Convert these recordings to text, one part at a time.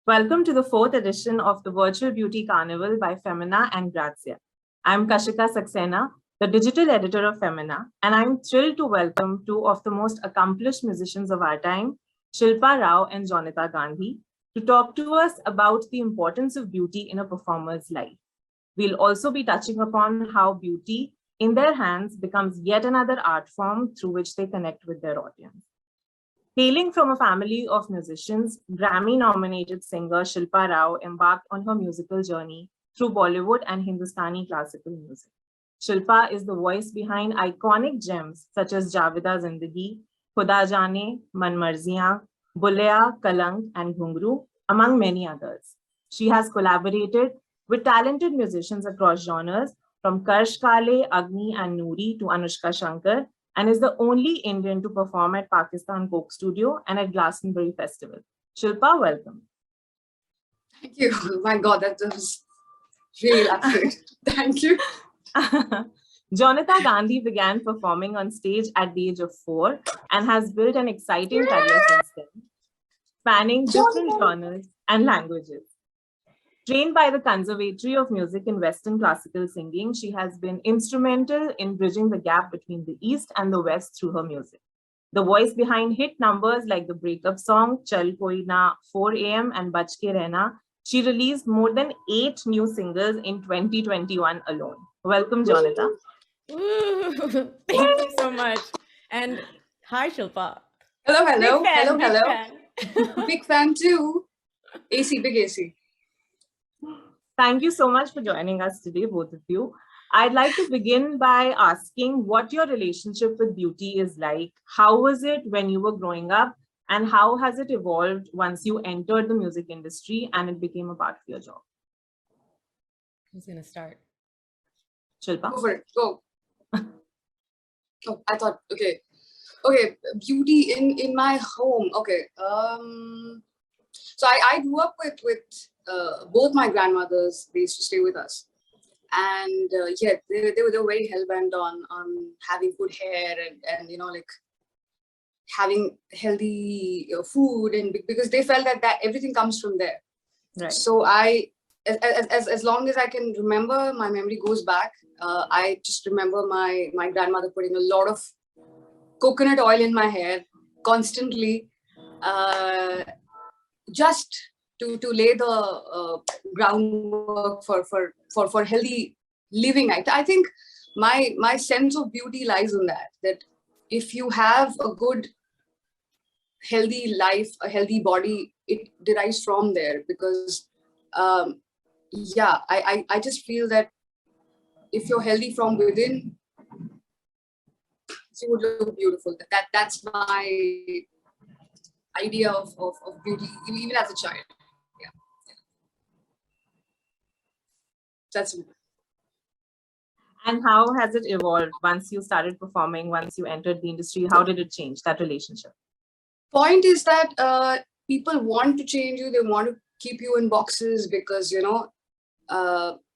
Welcome to the fourth edition of the Virtual Beauty Carnival by Femina and Grazia. I'm Kashika Saxena, the digital editor of Femina, and I'm thrilled to welcome two of the most accomplished musicians of our time, Shilpa Rao and Jonita Gandhi, to talk to us about the importance of beauty in a performer's life. We'll also be touching upon how beauty in their hands becomes yet another art form through which they connect with their audience. Hailing from a family of musicians, Grammy-nominated singer Shilpa Rao embarked on her musical journey through Bollywood and Hindustani classical music. Shilpa is the voice behind iconic gems such as Javida Zindagi, Khuda Jaane, Man Marziyan, Bulaya, Kalank, and Ghungru, among many others. She has collaborated with talented musicians across genres, from Karsh Kale, Agni, and Noori to Anushka Shankar, and is the only Indian to perform at Pakistan Coke Studio and at Glastonbury Festival. Shilpa, welcome. Thank you. Oh my God, that was really accurate. Thank you. Jonita Gandhi began performing on stage at the age of 4 and has built an exciting career since then, spanning different genres and languages. Trained by the Conservatory of Music in Western Classical Singing, she has been instrumental in bridging the gap between the East and the West through her music. The voice behind hit numbers like the breakup song Chal Koi Na, 4 AM and Bach Ke Rehna, she released more than 8 new singles in 2021 alone. Welcome, Jonita. Thank you so much. And hi, Shilpa. Hello, hello. Big fan, hello, big hello. Fan. Big fan too. AC, big AC. Thank you so much for joining us today, both of you. I'd like to begin by asking what your relationship with beauty is like. How was it when you were growing up? And how has it evolved once you entered the music industry and it became a part of your job? Who's going to start? Shilpa? Go for it. Go. Oh, I thought, okay. Okay, beauty in my home. Okay. So I grew up with both my grandmothers. They used to stay with us. And yeah, they were very hell-bent on having good hair and you know, like having healthy food, and because they felt that everything comes from there. Right. So as long as I can remember, my memory goes back. I just remember my grandmother putting a lot of coconut oil in my hair constantly, just to lay the groundwork for healthy living. I think my sense of beauty lies in that if you have a good healthy life, a healthy body, it derives from there. Because yeah, I just feel that if you're healthy from within, you would look beautiful. That's my idea of beauty, even as a child. Yeah. That's me. And how has it evolved once you started performing, once you entered the industry? How did it change, that relationship? Point is that people want to change you. They want to keep you in boxes because, you know,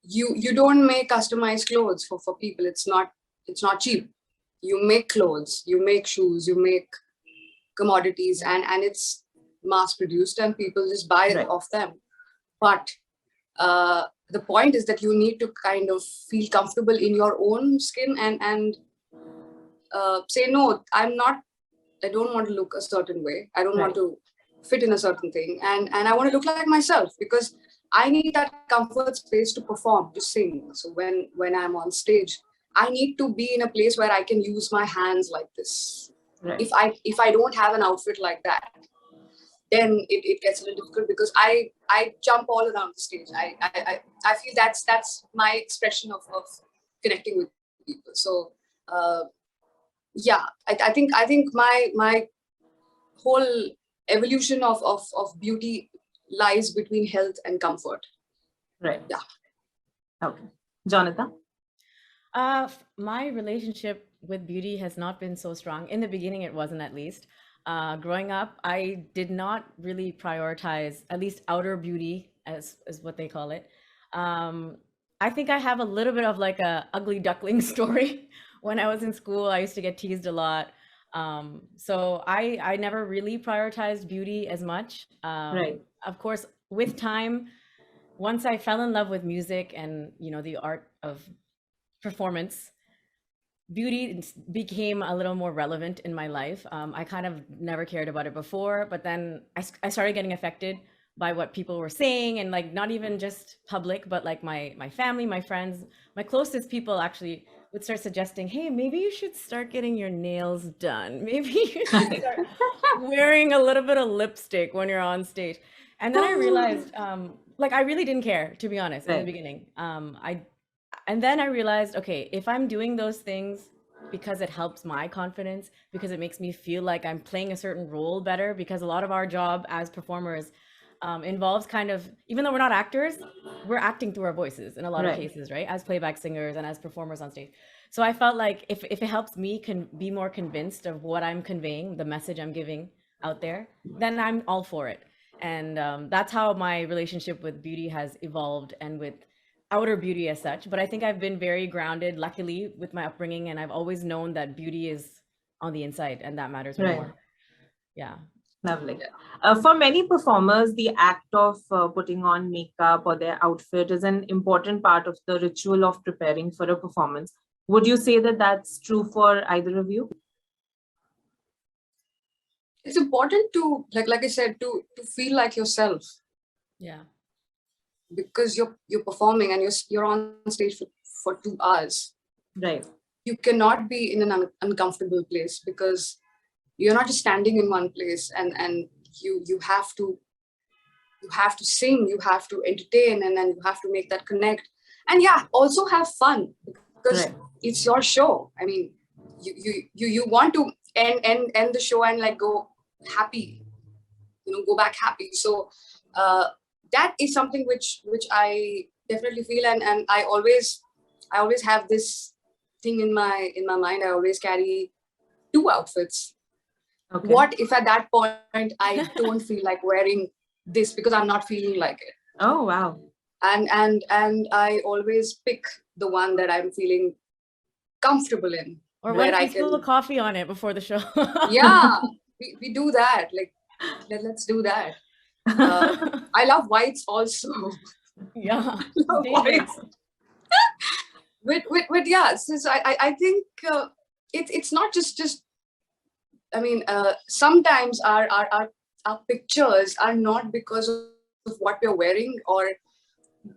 you don't make customized clothes for people. It's not cheap. You make clothes, you make shoes, you make commodities, and it's mass produced and people just buy it off them. But the point is that you need to kind of feel comfortable in your own skin and say, no, I don't want to look a certain way. I don't want to fit in a certain thing. And I want to look like myself, because I need that comfort space to perform, to sing. So when I'm on stage, I need to be in a place where I can use my hands like this. Right. If I don't have an outfit like that, then it gets a little difficult, because I jump all around the stage. I feel that's my expression of connecting with people. So yeah, I think my whole evolution of beauty lies between health and comfort. Right. Yeah. Okay. Jonita? My relationship with beauty has not been so strong. In the beginning, it wasn't, at least. Growing up, I did not really prioritize, at least outer beauty, as what they call it. I think I have a little bit of like a ugly duckling story. When I was in school, I used to get teased a lot. So I never really prioritized beauty as much. Right. Of course, with time, once I fell in love with music and, you know, the art of performance, beauty became a little more relevant in my life. I kind of never cared about it before, but then I started getting affected by what people were saying, and like not even just public, but like my family, my friends, my closest people actually would start suggesting, hey, maybe you should start getting your nails done. Maybe you should start wearing a little bit of lipstick when you're on stage. And then I realized, like, I really didn't care, to be honest, in the Right. beginning. And then I realized, okay, if I'm doing those things because it helps my confidence, because it makes me feel like I'm playing a certain role better, because a lot of our job as performers involves kind of, even though we're not actors, we're acting through our voices in a lot of Right. cases, right? As playback singers and as performers on stage. So I felt like if it helps me be more convinced of what I'm conveying, the message I'm giving out there, then I'm all for it. And that's how my relationship with beauty has evolved, and with outer beauty as such. But I think I've been very grounded, luckily, with my upbringing, and I've always known that beauty is on the inside, and that matters Right. more. Yeah. Lovely. For many performers, the act of putting on makeup or their outfit is an important part of the ritual of preparing for a performance. Would you say that that's true for either of you? It's important to, like I said, to feel like yourself, Yeah. because you're performing and you're on stage for 2 hours. Right. You cannot be in an uncomfortable place, because you're not just standing in one place, and you have to sing, you have to entertain, and then you have to make that connect, and yeah, also have fun, because Right. it's your show. I mean, you want to end the show and like go happy, go back happy. So that is something which I definitely feel, and I always have this thing in my mind. I always carry 2 outfits. Okay. What if at that point I don't feel like wearing this because I'm not feeling like it? Oh, wow. And I always pick the one that I'm feeling comfortable in. Or where what if I you spill can, coffee on it before the show? yeah, we do that. Like, let's do that. I love whites also. Yeah. Love David. whites. With yeah, since I think it's not just. I mean, sometimes our pictures are not because of what we're wearing or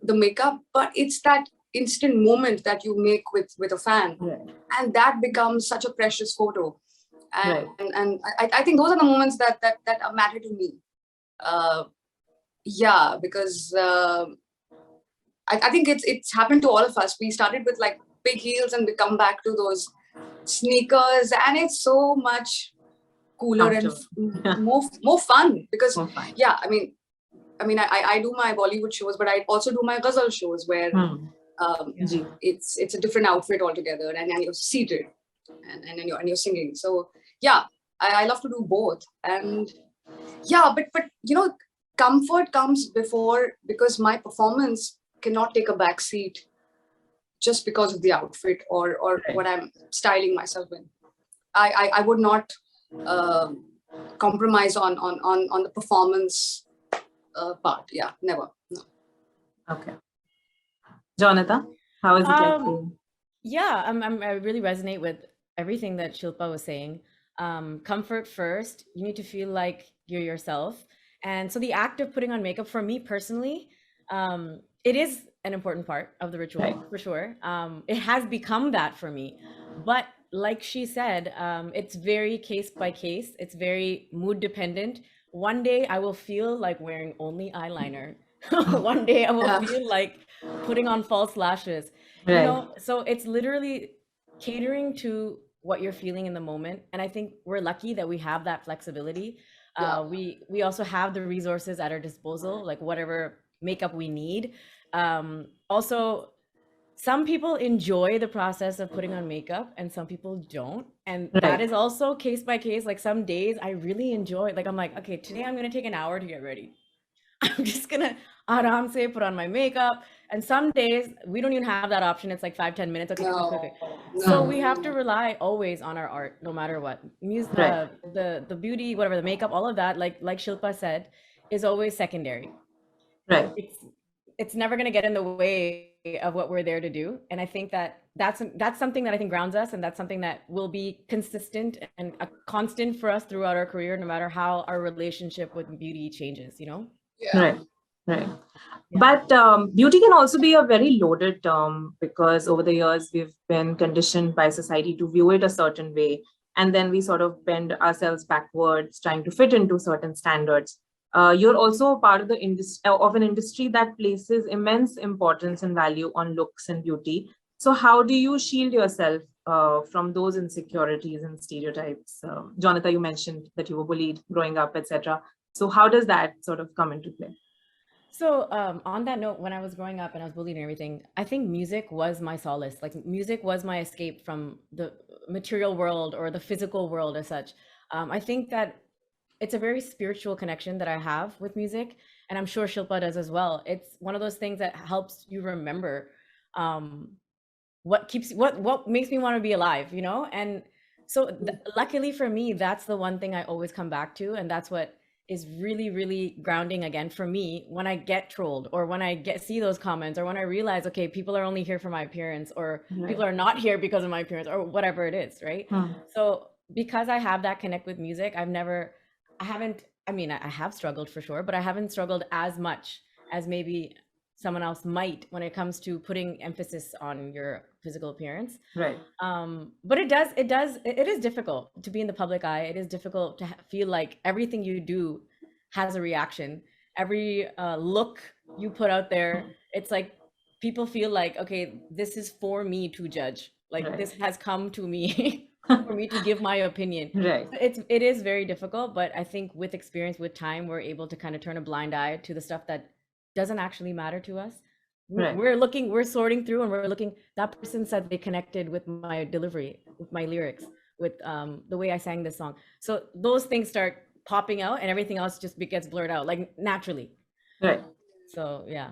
the makeup, but it's that instant moment that you make with a fan, Right. and that becomes such a precious photo. Right. And I think those are the moments that matter to me. Yeah, because I think it's happened to all of us. We started with like big heels and we come back to those sneakers, and it's so much cooler and more fun, because More fun. yeah, I mean I do my Bollywood shows, but I also do my ghazal shows where it's a different outfit altogether, and you're seated and then you're singing. So yeah, I love to do both. And yeah, but comfort comes before, because my performance cannot take a back seat just because of the outfit or what I'm styling myself in. I would not compromise on the performance part. Yeah, never. No. Okay. Jonita, how is it like for you? Yeah, I really resonate with everything that Shilpa was saying. Comfort first. You need to feel like you're yourself. And so the act of putting on makeup, for me personally, it is an important part of the ritual, for sure. It has become that for me. But like she said, it's very case by case. It's very mood dependent. One day I will feel like wearing only eyeliner. One day I will feel like putting on false lashes. Right. You know, so it's literally catering to what you're feeling in the moment. And I think we're lucky that we have that flexibility. We also have the resources at our disposal, like whatever makeup we need. Also, some people enjoy the process of putting on makeup and some people don't, and that is also case by case. Like some days I really enjoy, like I'm like, okay, today I'm gonna take an hour to get ready. I'm just gonna aram se put on my makeup. And some days we don't even have that option. It's like 5-10 minutes. Okay, quick. So we have to rely always on our art, no matter what. Music, the beauty, whatever, the makeup, all of that, like Shilpa said, is always secondary. Right. It's never going to get in the way of what we're there to do. And I think that that's something that I think grounds us, and that's something that will be consistent and a constant for us throughout our career, no matter how our relationship with beauty changes, you know? Yeah. Right. Right. Yeah. But beauty can also be a very loaded term, because over the years we've been conditioned by society to view it a certain way. And then we sort of bend ourselves backwards, trying to fit into certain standards. You're also part of of an industry that places immense importance and value on looks and beauty. So how do you shield yourself from those insecurities and stereotypes? Jonita, you mentioned that you were bullied growing up, etc. So how does that sort of come into play? So on that note, when I was growing up and I was bullied and everything, I think music was my solace. Like music was my escape from the material world or the physical world as such. I think that it's a very spiritual connection that I have with music, and I'm sure Shilpa does as well. It's one of those things that helps you remember um, what makes me want to be alive, you know. And so luckily for me, that's the one thing I always come back to, and that's what is really really grounding again for me when I get trolled, or when I see those comments, or when I realize, okay, people are only here for my appearance, or Right. people are not here because of my appearance, or whatever it is, right? Hmm. So because I have that connect with music, I haven't, I mean, I have struggled for sure, but I haven't struggled as much as maybe someone else might when it comes to putting emphasis on your physical appearance. Right. But it is difficult to be in the public eye. It is difficult to feel like everything you do has a reaction. Every look you put out there, it's like people feel like, okay, this is for me to judge. Like Right. this has come to me for me to give my opinion. Right. It is very difficult, but I think with experience, with time, we're able to kind of turn a blind eye to the stuff that doesn't actually matter to us. Right. We're sorting through, and we're looking, that person said they connected with my delivery, with my lyrics, with the way I sang this song. So those things start popping out, and everything else just gets blurred out, like naturally. Right. So yeah.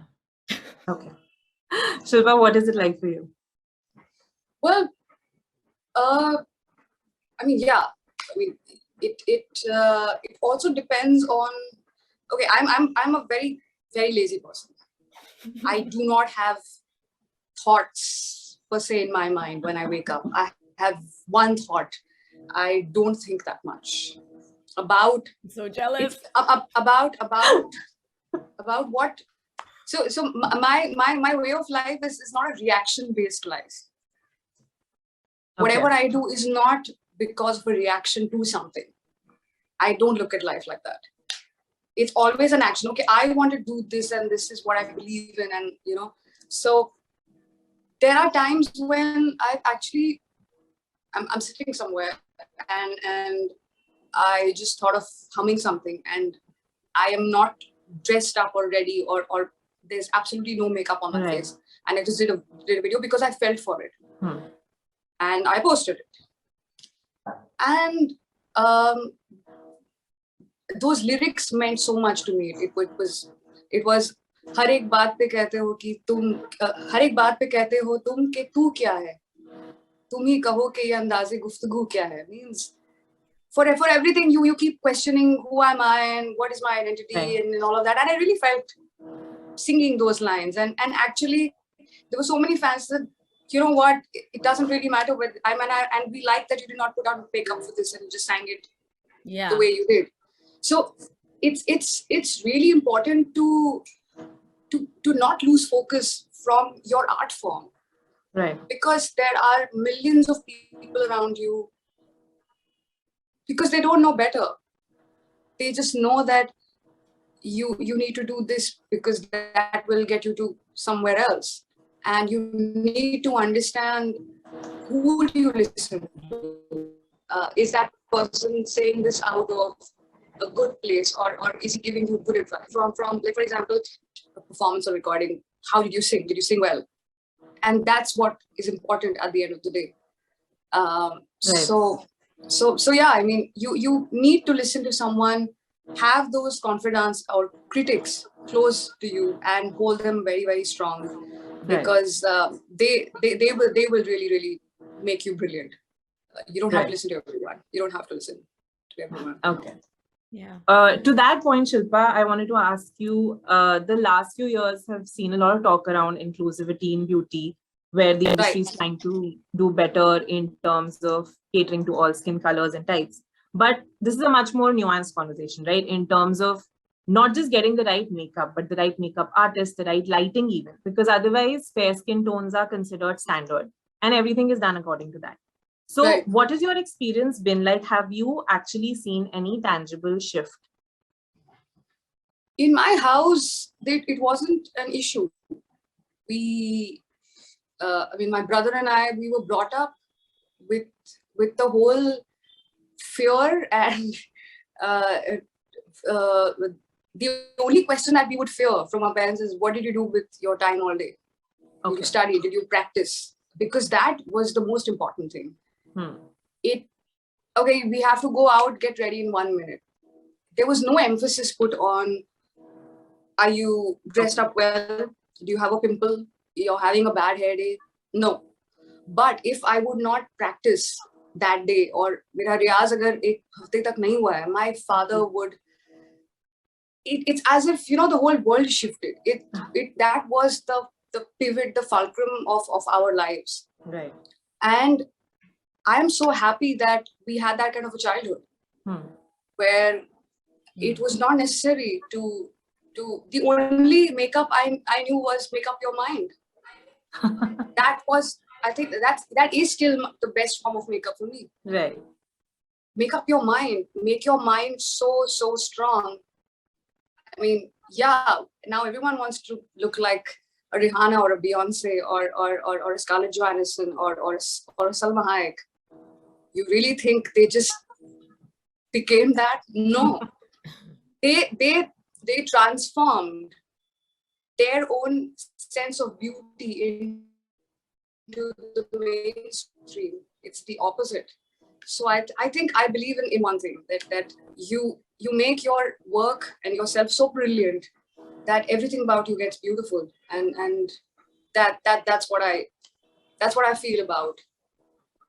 Okay. Shilpa, what is it like for you? Well, I mean, yeah. I mean, it also depends on. Okay, I'm a very lazy person. I do not have thoughts per se in my mind when I wake up. I have one thought. I don't think that much about. I'm so jealous. About what. So my way of life is not a reaction based life. Whatever I do is not because of a reaction to something. I don't look at life like that. It's always an action. Okay, I want to do this, and this is what I believe in, and you know. So there are times when I'm sitting somewhere and I just thought of humming something, and I am not dressed up or ready, or there's absolutely no makeup on my face, and I just did a video because I felt for it, and I posted it, and those lyrics meant so much to me. It was हर एक बात पे कहते हो कि तुम हर एक बात पे कहते हो तुम कि तू क्या है, तुम ही कहो कि ये अंदाज़े गुफ्तगू क्या है. Means for everything you keep questioning who am I and what is my identity and all of that, and I really felt singing those lines, and actually there were so many fans that, you know what, it doesn't really matter what and we like that you did not put on makeup for this and you just sang it the way you did. So it's really important to not lose focus from your art form, right? Because there are millions of people around you, because they don't know better. They just know that you need to do this because that will get you to somewhere else, and you need to understand who do you listen to. Is that person saying this out of a good place, or is he giving you good advice from like, for example, a performance or recording? How did you sing? Did you sing well? And that's what is important at the end of the day. So yeah, I mean, you need to listen to someone, have those confidants or critics close to you, and hold them very, very strong, because they will really make you brilliant. You don't have to listen to everyone. You don't have to listen to everyone. Okay. Yeah. To that point, Shilpa, I wanted to ask you, the last few years have seen a lot of talk around inclusivity in beauty, where the industry is trying to do better in terms of catering to all skin colors and types. But this is a much more nuanced conversation, right? In terms of not just getting the right makeup, but the right makeup artist, the right lighting even, because otherwise fair skin tones are considered standard and everything is done according to that. So what has your experience been like? Have you actually seen any tangible shift? In my house, it wasn't an issue. I mean, my brother and I, we were brought up with the whole fear and the only question that we would fear from our parents is, what did you do with your time all day? Did you study? Did you practice? Because that was the most important thing. Okay, we have to go out, get ready in 1 minute. There was no emphasis put on, are you dressed up well? Do you have a pimple? You're having a bad hair day? No. But if I would not practice that day, or mera riyaz agar ek hafte tak nahi hua hai, my father would, it's as if, you know, the whole world shifted. That was the pivot, the fulcrum of our lives. Right. And I am so happy that we had that kind of a childhood where it was not necessary to the only makeup I knew was make up your mind. That was, I think that is still the best form of makeup for me. Right. Make up your mind, make your mind so strong. I mean, yeah, now everyone wants to look like a Rihanna or a Beyonce or a Scarlett Johansson or a Salma Hayek. You really think they just became that? No. They transformed their own sense of beauty into the mainstream. It's the opposite. So I think I believe in one thing, that you make your work and yourself so brilliant that everything about you gets beautiful, and that's what I feel about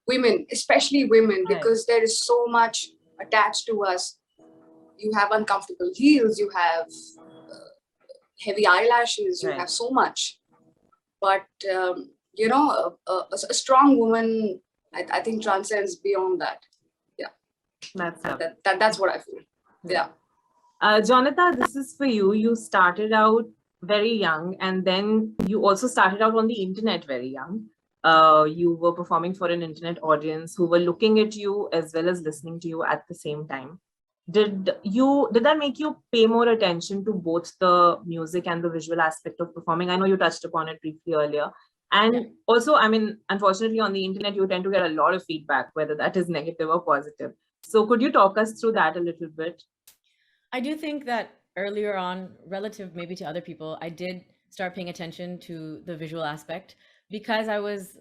women, especially women, because there is so much attached to us. You have uncomfortable heels, you have heavy eyelashes, you have so much. But you know, a strong woman, I think, transcends beyond that. Yeah, that's what I feel. Yeah. Jonita, this is for you. You started out very young, and then you also started out on the internet very young. You were performing for an internet audience who were looking at you as well as listening to you at the same time. Did that make you pay more attention to both the music and the visual aspect of performing? I know you touched upon it briefly earlier. And also, I mean, unfortunately, on the internet, you tend to get a lot of feedback, whether that is negative or positive. So could you talk us through that a little bit? I do think that earlier on, relative maybe to other people, I did start paying attention to the visual aspect because I was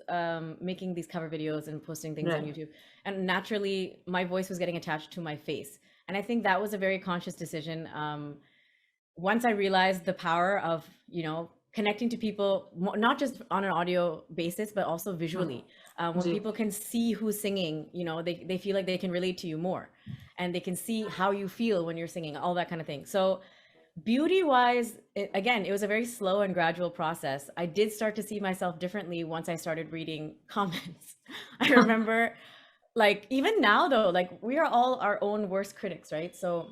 making these cover videos and posting things on YouTube. And naturally, my voice was getting attached to my face. And I think that was a very conscious decision. Once I realized the power of, you know, connecting to people, not just on an audio basis, but also visually. When people can see who's singing, you know, they feel like they can relate to you more, and they can see how you feel when you're singing, all that kind of thing. So beauty wise, again, it was a very slow and gradual process. I did start to see myself differently once I started reading comments. I remember like, even now though, like, we are all our own worst critics, right? So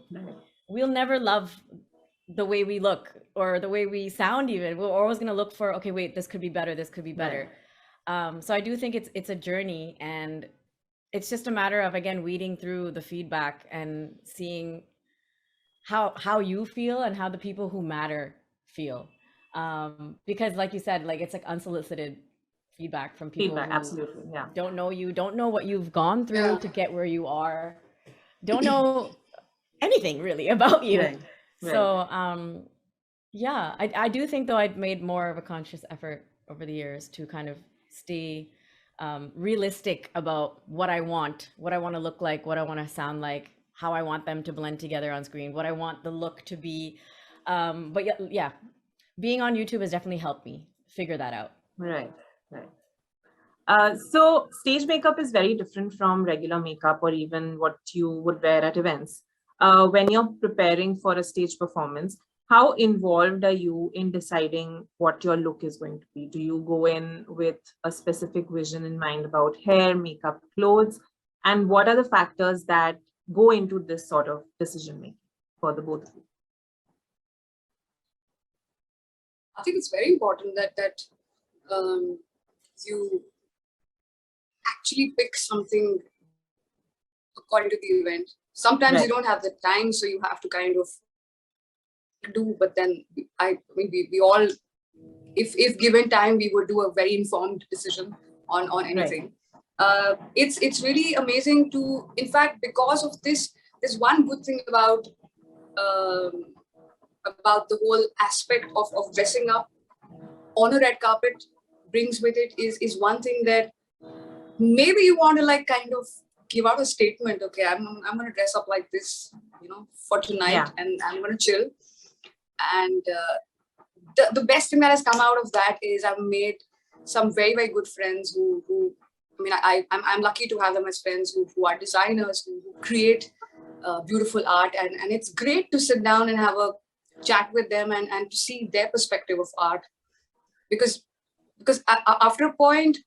we'll never love the way we look or the way we sound. Even we're always going to look for, okay, wait, this could be better, this could be better. So I do think it's a journey, and it's just a matter of, again, weeding through the feedback and seeing how you feel and how the people who matter feel, because like you said, like, it's like unsolicited feedback from people who absolutely don't know you, don't know what you've gone through to get where you are, don't know anything really about you. So yeah, I do think though I've made more of a conscious effort over the years to kind of stay realistic about what I want to look like, what I want to sound like, how I want them to blend together on screen, what I want the look to be. But yeah, being on YouTube has definitely helped me figure that out. Right. So stage makeup is very different from regular makeup or even what you would wear at events. when you're preparing for a stage performance, how involved are you in deciding what your look is going to be? Do you go in with a specific vision in mind about hair, makeup, clothes? And what are the factors that go into this sort of decision making for the both of you? I think it's very important that you actually pick something according to the event. Sometimes Right. you don't have the time, so you have to kind of do. But then I mean, we all, if given time, we would do a very informed decision on anything. It's really amazing to, in fact, because of this, there's one good thing about the whole aspect of dressing up on a red carpet brings with it is one thing that maybe you want to like kind of give out a statement. Okay, I'm going to dress up like this, for tonight, Yeah. and I'm going to chill. And the best thing that has come out of that is I've made some very, very good friends who I mean, I'm lucky to have them as friends who are designers, who create beautiful art. And it's great to sit down and have a chat with them and to see their perspective of art. Because after a point,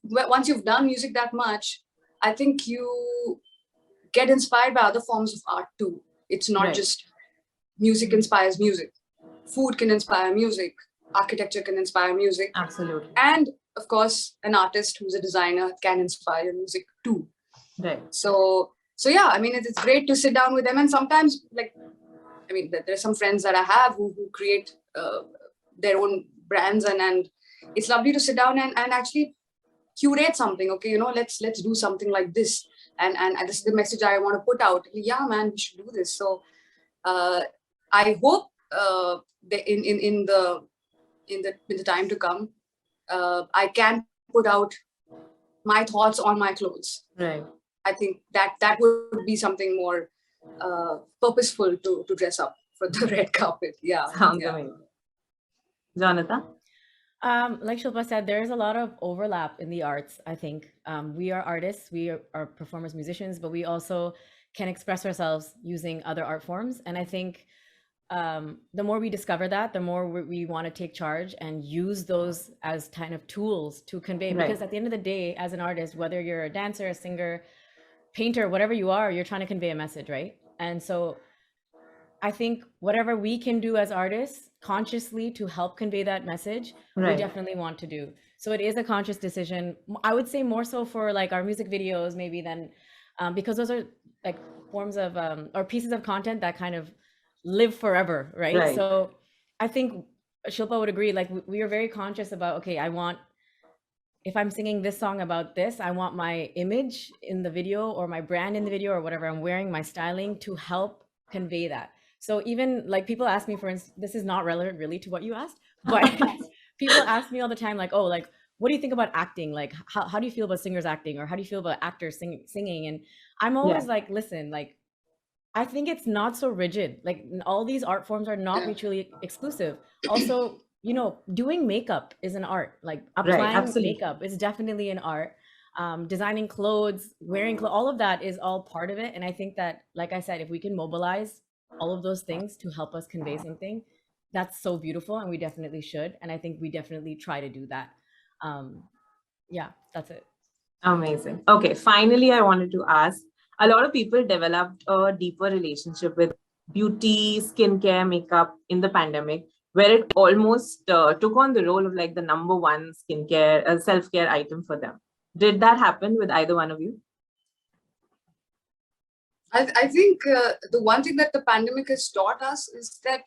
once you've done music that much, I think you get inspired by other forms of art too. It's not Right. just music inspires music. Food can inspire music. Architecture can inspire music. Absolutely. And of course, an artist who's a designer can inspire music too. Right. So yeah, I mean, it's great to sit down with them. And sometimes, like, I mean, there's some friends that I have who create their own brands, and it's lovely to sit down and actually curate something. Okay, let's do something like this, and this is the message I want to put out. Yeah, man, we should do this. So I hope in the time to come, I can put out my thoughts on my clothes. Right. I think that would be something more purposeful to dress up for the red carpet. Yeah. Sounds yeah. amazing. Jonita? Like Shilpa said, there is a lot of overlap in the arts, I think. We are artists, we are performers, musicians, but we also can express ourselves using other art forms. And I think the more we discover that, the more we want to take charge and use those as kind of tools to convey. Right. Because at the end of the day, as an artist, whether you're a dancer, a singer, painter, whatever you are, you're trying to convey a message, right? And so I think whatever we can do as artists consciously to help convey that message, Right. we definitely want to do. So it is a conscious decision. I would say more so for like our music videos, maybe than because those are like forms of or pieces of content that kind of live forever, right? Right. So I think Shilpa would agree. Like we are very conscious about, okay, if I'm singing this song about this, I want my image in the video or my brand in the video or whatever I'm wearing, my styling to help convey that. So even like people ask me, for instance, this is not relevant really to what you asked, but people ask me all the time, like, oh, like, what do you think about acting? Like, how do you feel about singers acting? Or how do you feel about actors singing? And I'm always like, listen, like, I think it's not so rigid. Like all these art forms are not mutually exclusive. Also, doing makeup is an art. Like applying makeup is definitely an art. Designing clothes, wearing clothes, all of that is all part of it. And I think that, like I said, if we can mobilize all of those things to help us convey something, that's so beautiful, and we definitely should. And I think we definitely try to do that. Yeah, that's it. Amazing. Okay, finally, I wanted to ask, a lot of people developed a deeper relationship with beauty, skincare, makeup in the pandemic, where it almost took on the role of like the number one skincare, self-care item for them. Did that happen with either one of you? I think the one thing that the pandemic has taught us is that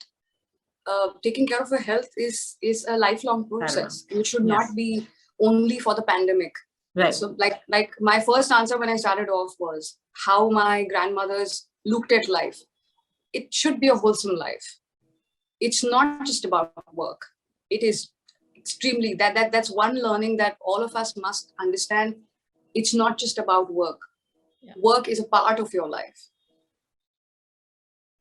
taking care of our health is a lifelong process. It should not be only for the pandemic. Right. So like my first answer when I started off was how my grandmothers looked at life. It should be a wholesome life. It's not just about work. It is extremely, that's one learning that all of us must understand. It's not just about work. Yeah. Work is a part of your life.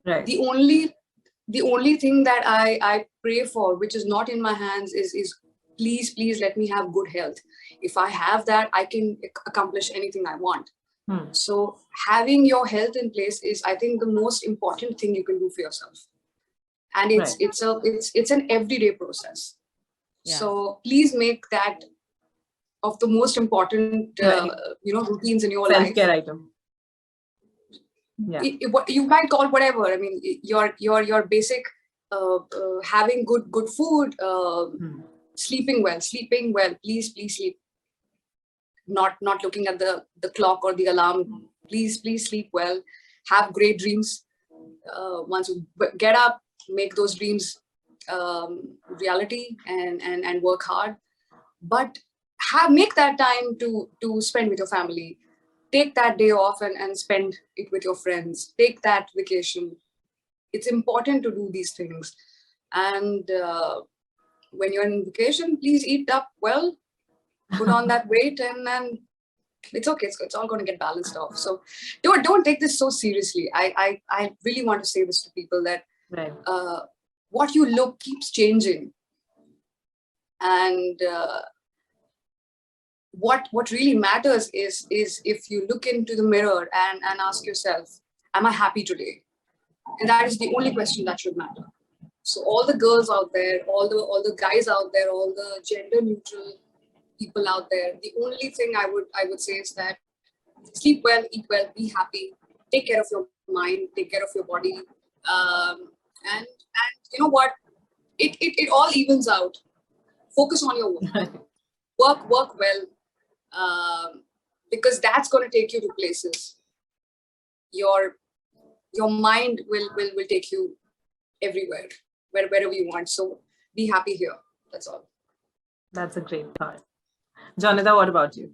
Right. The only thing that I pray for, which is not in my hands, is please let me have good health. If I have that, I can accomplish anything I want. So having your health in place is, I think, the most important thing you can do for yourself. And it's an everyday process. Yeah. So please make that of the most important routines in your life. Self-care item. Yeah. You might call whatever. I mean, your basic having good food, sleeping well. Please sleep. Not looking at the clock or the alarm. Please sleep well. Have great dreams. Once you get up, make those dreams reality and work hard. But make that time to spend with your family. Take that day off and spend it with your friends. Take that vacation. It's important to do these things. And when you're on vacation, please eat up well, put on that weight, and then it's okay. It's all going to get balanced off. So don't take this so seriously. I really want to say this to people that what you look keeps changing. And what really matters is if you look into the mirror and ask yourself, am I happy today? And that is the only question that should matter. So all the girls out there, all the guys out there, all the gender neutral people out there, the only thing I would say is that sleep well, eat well, be happy, take care of your mind, take care of your body, and you know what, it all evens out. Focus on your work. Work well, because that's going to take you to places. Your mind will take you everywhere, wherever you want. So be happy here. That's all. That's a great thought. Jonita, what about you?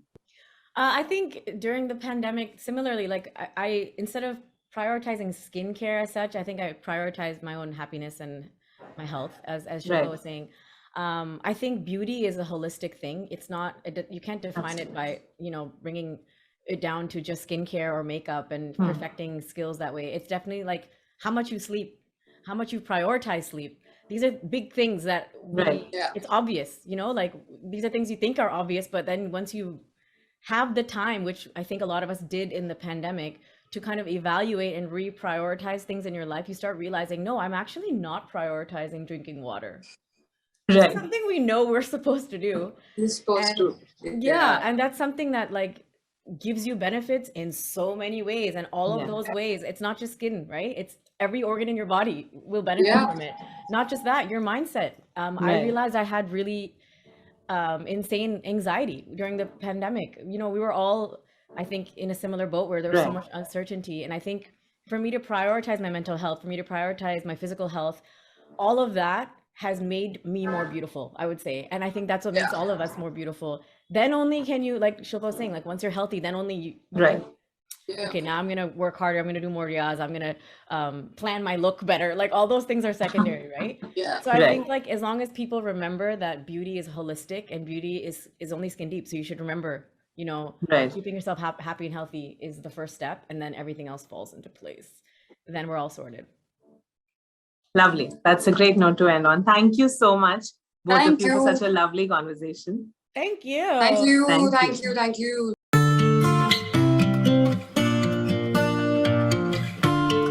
I think during the pandemic, similarly, like I instead of prioritizing skincare as such, I think I prioritized my own happiness and my health, as Shilpa was saying. I think beauty is a holistic thing. It's not, you can't define it by, bringing it down to just skincare or makeup and perfecting skills that way. It's definitely like how much you sleep, how much you prioritize sleep. These are big things that it's obvious, like these are things you think are obvious, but then once you have the time, which I think a lot of us did in the pandemic, to kind of evaluate and reprioritize things in your life, you start realizing, no, I'm actually not prioritizing drinking water. It's something we know we're supposed to do. You're supposed to. Yeah, and that's something that like gives you benefits in so many ways, and all of those ways, it's not just skin, right? It's every organ in your body will benefit from it. Not just that, your mindset. I realized I had really insane anxiety during the pandemic. We were all, I think, in a similar boat where there was so much uncertainty. And I think for me to prioritize my mental health, for me to prioritize my physical health, all of that has made me more beautiful, I would say. And I think that's what makes all of us more beautiful. Then only can you, like Shilpa was saying, like once you're healthy, then only you okay, now I'm going to work harder. I'm going to do more riyaz. I'm going to plan my look better. Like all those things are secondary, right? So I think like as long as people remember that beauty is holistic and beauty is only skin deep. So you should remember, keeping yourself happy and healthy is the first step. And then everything else falls into place. Then we're all sorted. Lovely. That's a great note to end on. Thank you so much, both of you, for such a lovely conversation. Thank you. Thank you.